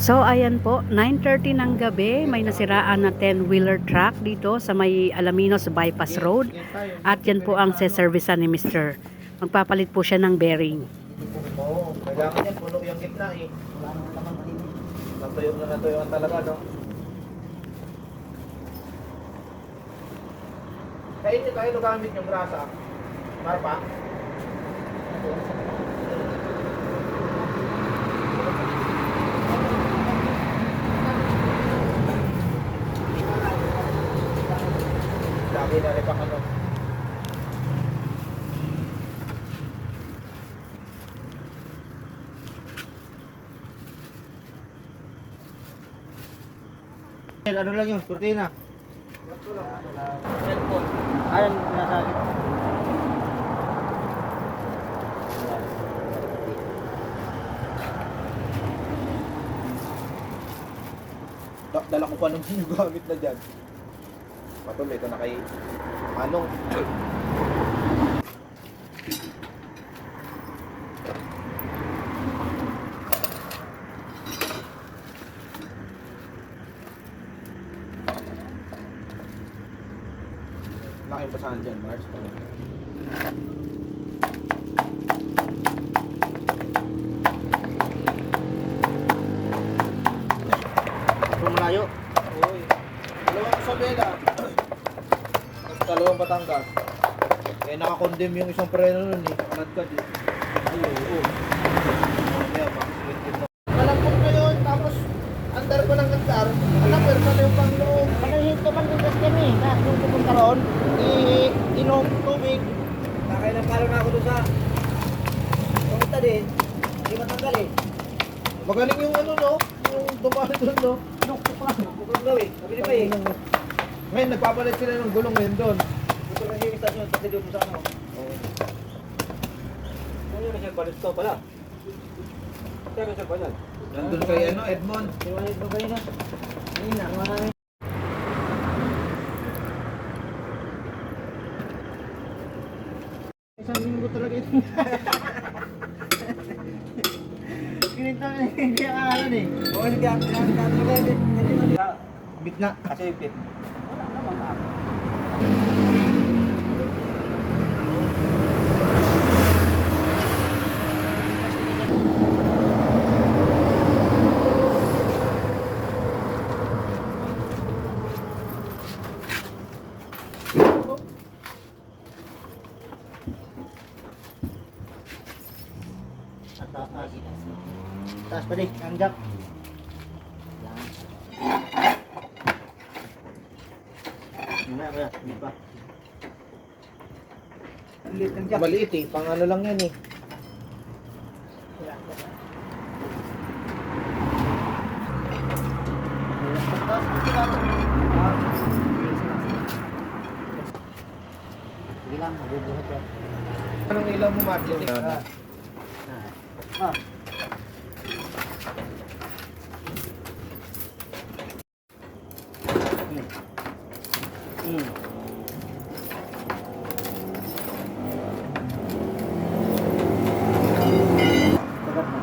So ayan po, 9:30 ng gabi, may nasiraan na 10-wheeler truck dito sa may Alaminos Bypass Road. At yan po ang se-servicean ni Mr. Magpapalit po siya ng bearing. Oo, kailangan yan, puno yung gitna eh. Wala nang naman kanina. Natuyuan talaga, no? Kaya hindi tayo gamit yung grasa. Marpa? Lagi na rin pa ano. Ano lang yun, kurtina. Cellphone. Ayan, nasabi. Dala ko pa nung ginagamit na dyan. Patuloy, ito na kay Anong. Laking basahan dyan, Mars. Malayo. Uy. Dalawang Isabela. Dalawang Batangas. Eh, naka-condemn yung isang preno nun eh. Nakalagkad eh. Ay, oo. Nalangkot na yun, tapos andar ko ng gandar. Alam, pero na yung pangloob. Panahinto man din kami, na kung pupunta roon. Inom tubig. Nakay na palo na ako doon sa pumunta din. Hindi matanggal eh. Magaling yung ano no, yung dumaan doon no. Nuktok pa. Nuktok daw eh. Sabi ni pa eh. Ngayon, nagpapalit sila ng gulong ngayon doon. Ito lang yung istasyon kasi doon sa ano. Ano yung nasa balisto pala? Saan nasa pala? Nandun kay ano, Edmond. Iwanit mo kayo na. Ayun na, marami. Isang linggo talaga ito. Kinito na hindi akalan eh. Oo, hindi ako talaga ito. Bitna. Kasi ipit. Wala naman ako. Taas pa din, ang jack. Hindi pa. Liit ng jack. Maliit eh, pang ano lang yan eh. Sige lang, mabubuhat yan. Anong ilaw mo, Martin? Ah. Sagat na.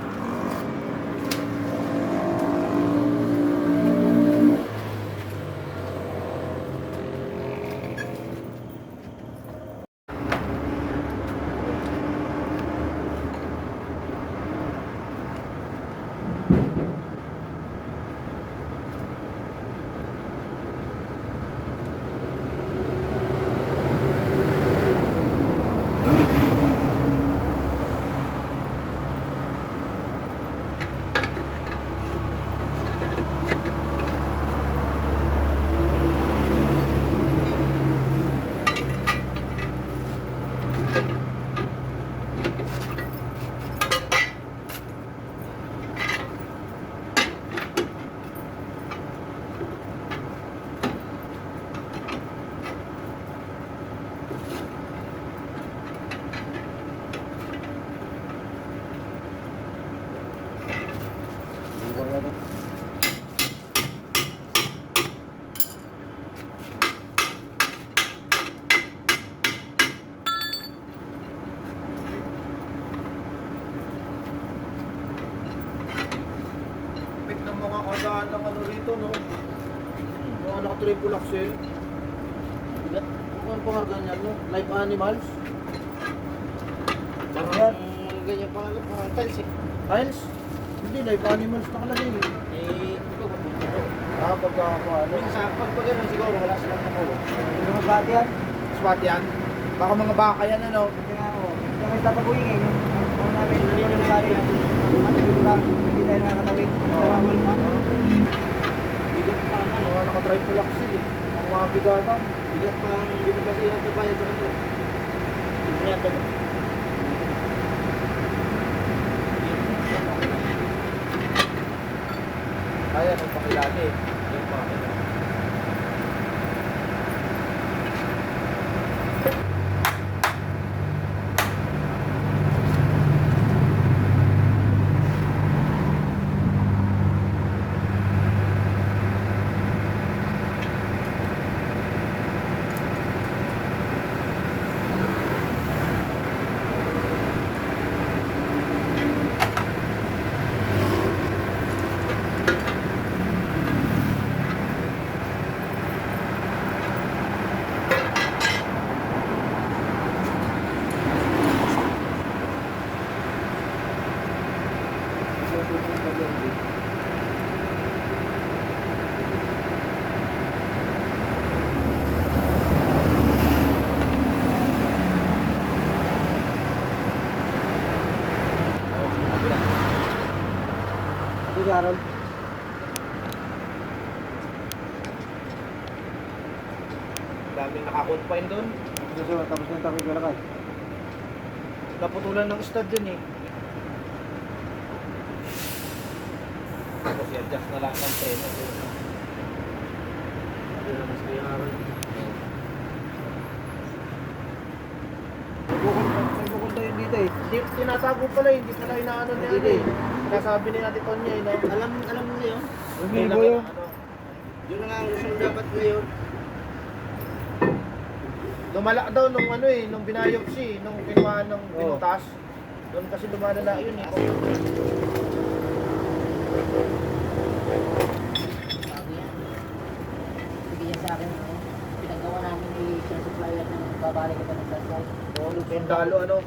mga kagaan ng ano rito, no? Mga naka-triple axle. Ano pa karga niyan, no? Live animals. Ano yan? Ganyan pa nga, parang tiles eh. Tiles? Hindi, live animals nakalagay. Pagka ako, ano? Pag gano'n siguro, wala silang nakulo. Yung mga bati yan. Spot yan. Baka mga baka yan, ano? Kasi nga ako, yung may tatabuhin eh. Yung namin, yung sa akin. At dito lang, hindi tayo nakakatawid. Bigat pa ang ano. Mga naka-triple axle, eh. Ang mga bigatan. Bigat pa ang bigat kasi yung kabayan sa kanto. Bigat pa. Kaya nang pakilali. Yung pakilali. Ito si Harold. Daming nakakonfine doon. Susunod, tapos na yung takip ko lakad. Naputulan ng stud dun eh. Tapos i-adjust na lang ng preno. Hindi na mas kaya naroon. May bukol tayo dito eh. Tinatago pala eh, hindi pala inaano niya Hindi. eh. Sinasabi ni Ate Tonya eh, no? Alam mo yun? Umibo yun. Ano, Yun na nga ang Luzon dapat ngayon. lumala daw nung ano eh, nung binayopsi, nung kinuha ng pinutas. Doon kasi lumalala yun eh. Bago yan. Bigyan sa akin, ano, pinagawa namin ni isang supplier ng babalik ito ng gaslight. Sundalo ano.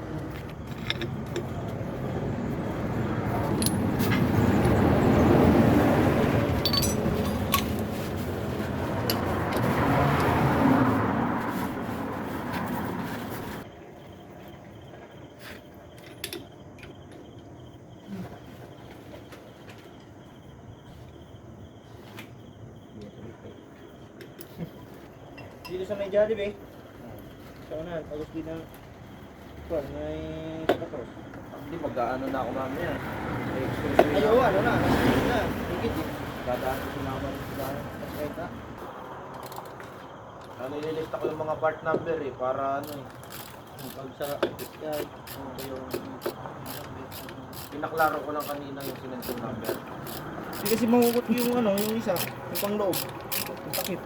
Dito sa may Jollibee. Sa unahan, tapos din na kuwan, may tapos. Hindi, mag-ano na ako mamaya. Ayaw, ano na, na, higit eh. Dadaan ko sinaman sa bahay. Kaya Ano, ililista ko yung mga part number eh, para ano eh. pag sa yan, yung Pinaklaro ko lang kanina yung sinensong number. hindi kasi mahukot yung ano, yung isa, yung pang loob. Yung takip.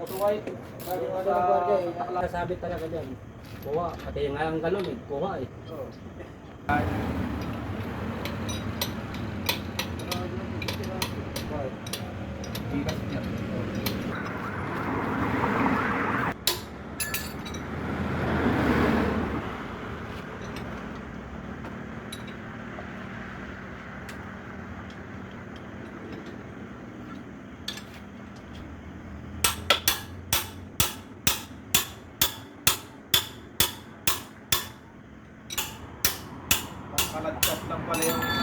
Otuway, galing Ano na gwardiya eh, nakasabit talaga dyan. Kuha, pati yung ang galon eh, kuha eh. Kalagkat lang pala yung